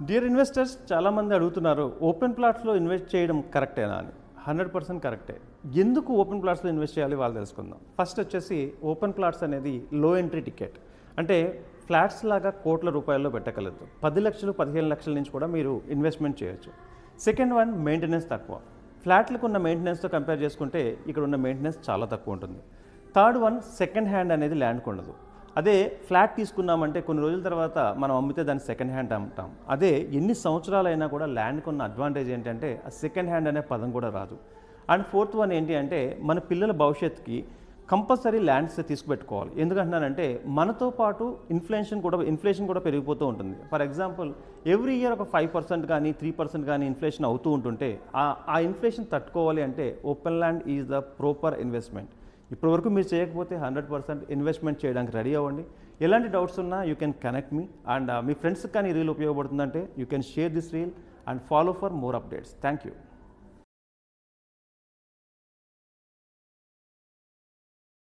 Dear investors, చాలామంది అడుగుతున్నారు open ప్లాట్స్లో invest చేయడం కరెక్టేనా అని. 100% కరెక్టే. ఎందుకు ఓపెన్ ప్లాట్స్లో ఇన్వెస్ట్ చేయాలి వాళ్ళు తెలుసుకుందాం. ఫస్ట్ వచ్చేసి ఓపెన్ ప్లాట్స్ అనేది లో ఎంట్రీ టికెట్. అంటే ఫ్లాట్స్ లాగా కోట్ల రూపాయల్లో పెట్టగలదు. 10 లక్షలు 15 లక్షల నుంచి కూడా మీరు ఇన్వెస్ట్మెంట్ చేయొచ్చు. సెకండ్ వన్, మెయింటెనెన్స్ తక్కువ. ఫ్లాట్లకు ఉన్న మెయింటెనెన్స్తో కంపేర్ చేసుకుంటే ఇక్కడ ఉన్న మెయింటెనెన్స్ చాలా తక్కువ ఉంటుంది. థర్డ్ వన్, సెకండ్ హ్యాండ్ అనేది ల్యాండ్కి ఉండదు. అదే ఫ్లాట్ తీసుకున్నామంటే కొన్ని రోజుల తర్వాత మనం అమ్మితే దాన్ని సెకండ్ హ్యాండ్ అమ్ముతాం. అదే ఎన్ని సంవత్సరాలైనా కూడా ల్యాండ్కి ఉన్న అడ్వాంటేజ్ ఏంటంటే ఆ సెకండ్ హ్యాండ్ అనే పదం కూడా రాదు. అండ్ ఫోర్త్ వన్ ఏంటి అంటే మన పిల్లల భవిష్యత్తుకి కంపల్సరీ ల్యాండ్స్ తీసుకుపెట్టుకోవాలి. ఎందుకంటున్నానంటే మనతో పాటు ఇన్ఫ్లేషన్ కూడా పెరిగిపోతూ ఉంటుంది. ఫర్ ఎగ్జాంపుల్ ఎవ్రీ ఇయర్ ఒక 5% కానీ 3% కానీ ఇన్ఫ్లేషన్ అవుతూ ఉంటుంటే ఆ ఇన్ఫ్లేషన్ తట్టుకోవాలి అంటే open land is the proper investment. ఇప్పటివరకు మీరు చేయకపోతే 100% ఇన్వెస్ట్మెంట్ చేయడానికి రెడీ అవ్వండి. ఎలాంటి డౌట్స్ ఉన్నా you can connect me. And మీ ఫ్రెండ్స్కి కానీ ఈ రీల్ ఉపయోగపడుతుందంటే you can share this reel and follow for more updates. Thank you.